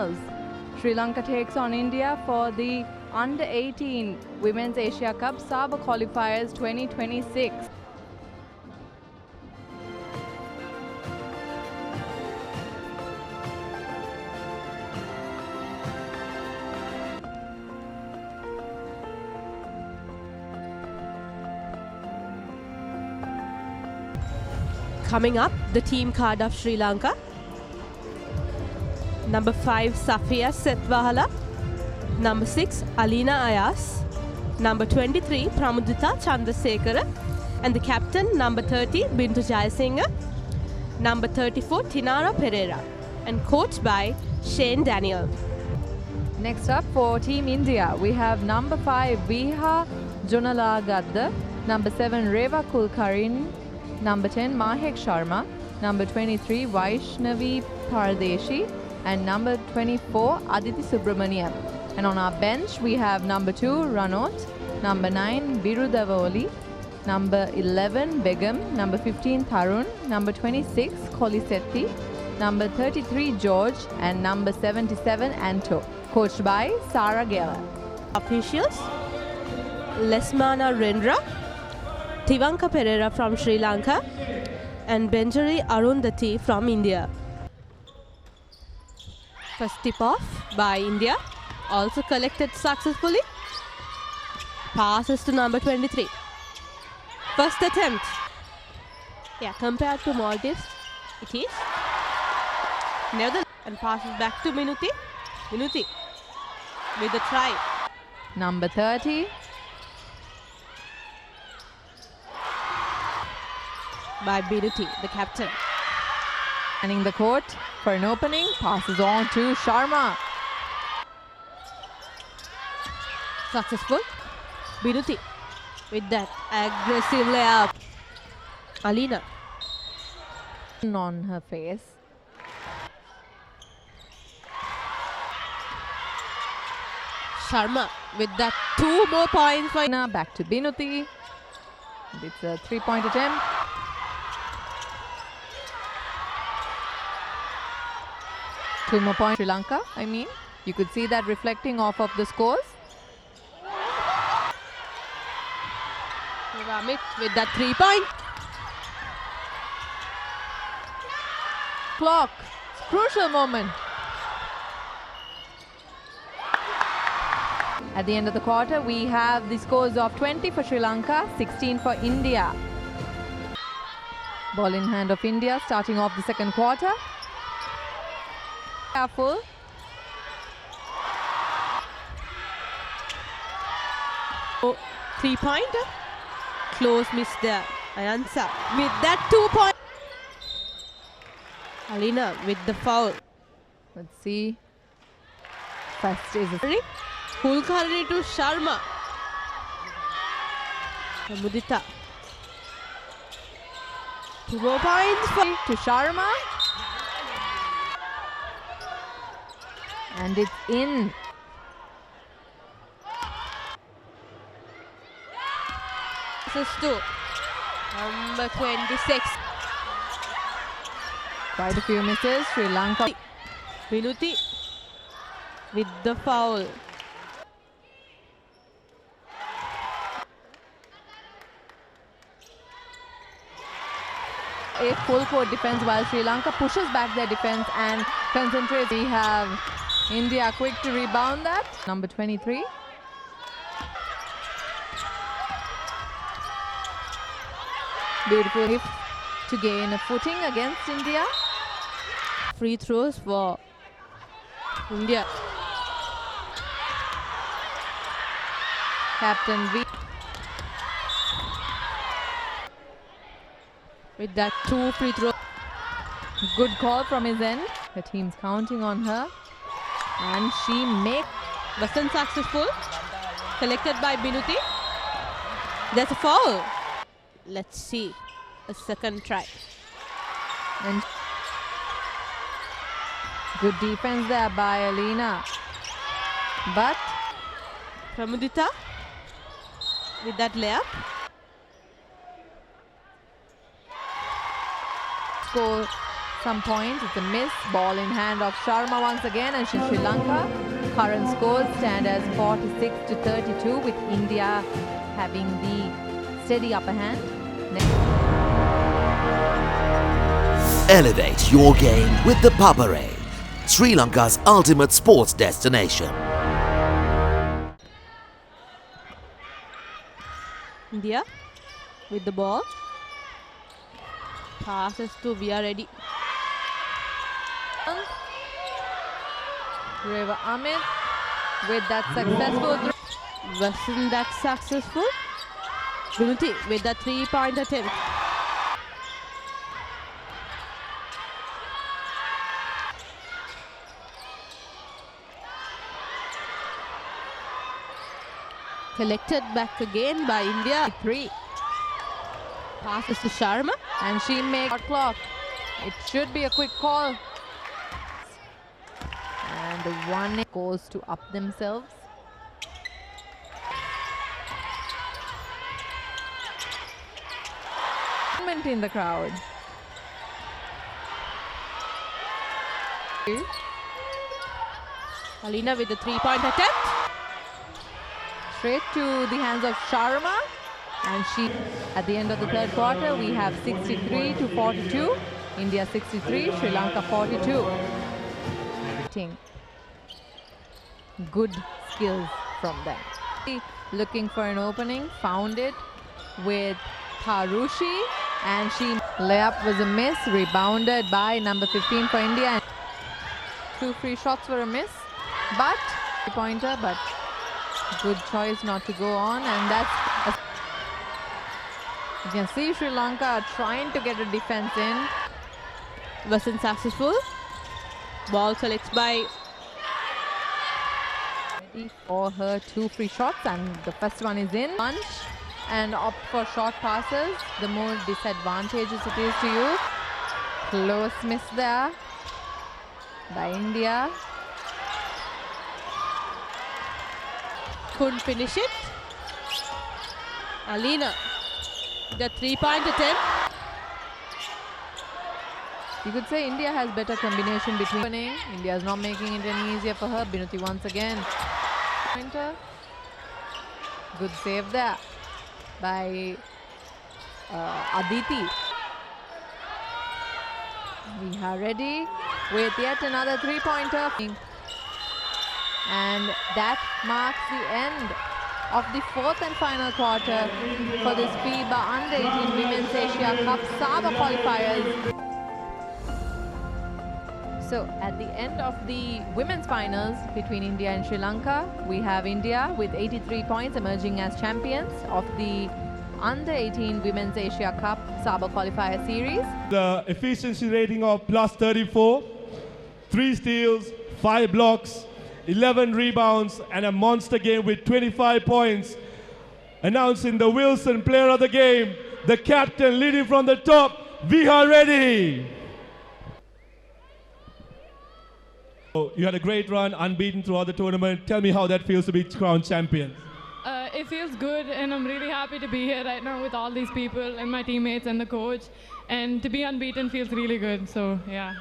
finals. Sri Lanka takes on India for the Under-18 Women's Asia Cup Sabah Qualifiers 2026. Coming up, the team card of Sri Lanka. Number 5, Safia Setwahala. Number 6, Alina Ayas. Number 23, Pramudita Chandrasekara. And the captain, number 30, Bintu Jayasinghe. Number 34, Tinara Pereira. And coached by Shane Daniel. Next up for Team India, we have number 5, Viha Jonalagadda. Number 7, Reva Kulkarni. Number 10, Mahek Sharma. Number 23, Vaishnavi Pardeshi. And number 24, Aditi Subramaniam. And on our bench, we have number 2, Ranot. Number 9, Biru Davoli. Number 11, Begum. Number 15, Tarun. Number 26, Kolisetti. Number 33, George. And number 77, Anto. Coached by Sarah Geller. Officials, Lesmana Rendra, Tivanka Pereira from Sri Lanka, and Benjari Arundhati from India. First tip off by India, also collected successfully. Passes to number 23. First attempt. Yeah, compared to Maldives, it is. Nevertheless, and passes back to Minuti. Minuti with a try. Number 30. By Binuti, the captain. Manning the court for an opening. Passes on to Sharma. Successful. Binuti with that aggressive layup. Alina. On her face. Sharma with that 2 more points for Now back to Binuti. It's a 3-point attempt. Two more points, Sri Lanka. I mean, you could see that reflecting off of the scores. Ramit with that 3-point. Clock. Crucial moment. At the end of the quarter, we have the scores of 20 for Sri Lanka, 16 for India. Ball in hand of India, starting off the second quarter. Careful. Oh, 3-point. Close miss there. Ayansa with that 2-point. Alina with the foul. Let's see. First is Kulkarni to Sharma. Mudita. 2 more points to Sharma. And it's in. This is to number 26. Quite a few misses. Sri Lanka. Vinuti with the foul. A full court defense while Sri Lanka pushes back their defense and concentrates. We have India quick to rebound that. Number 23. Beautiful to gain a footing against India. Free throws for India. Captain V. With that 2 free throw. Good call from his end. The team's counting on her. And she makes. Wasn't successful. Collected by Binuti. There's a foul. Let's see. A second try. And good defense there by Alina. But Pramudita with that layup. Score some points. It's a miss. Ball in hand of Sharma once again, and Sri Lanka. Current scores stand as 46 to 32, with India having the steady upper hand. Elevate your game with the Papare, Sri Lanka's ultimate sports destination. India with the ball. Passes to We Are Ready. Reva Amit with that successful throw. Wasn't that successful? Vinuti with the 3-point attempt. Collected back again by India. 3. Passes to Sharma. And she makes shot clock. It should be a quick call. And the one goes to up themselves. In the crowd. Alina with the 3-point attempt. Straight to the hands of Sharma. And she, at the end of the third quarter, we have 63 to 42. India 63, Sri Lanka 42. Good skills from them. Looking for an opening, found it with Parushi, and she layup was a miss, rebounded by number 15 for India. 2 free shots were a miss, but pointer, but good choice not to go on, and that's you can see Sri Lanka trying to get a defense in. Wasn't successful. Ball collects by for her 2 free shots, and the first one is in. Punch and opt for short passes, the more disadvantageous it is to you. Close miss there by India. Couldn't finish it. Alina, the 3-point attempt. You could say India has better combination between. India is not making it any easier for her. Binuti once again. Pointer. Good save there by Aditi. We are ready with yet another 3-pointer. And that marks the end of the 4th and final quarter for this FIBA Under-18 Women's Asia Cup Sabah qualifiers. So at the end of the women's finals between India and Sri Lanka, we have India with 83 points emerging as champions of the Under-18 Women's Asia Cup Sabah qualifier series. The efficiency rating of plus 34, 3 steals, 5 blocks, 11 rebounds, and a monster game with 25 points. Announcing the Wilson Player of the Game, the captain leading from the top, We Are Ready. You had a great run, unbeaten throughout the tournament. Tell me how that feels to be crowned champion. It feels good, and I'm really happy to be here right now with all these people and my teammates and the coach. And to be unbeaten feels really good, so yeah.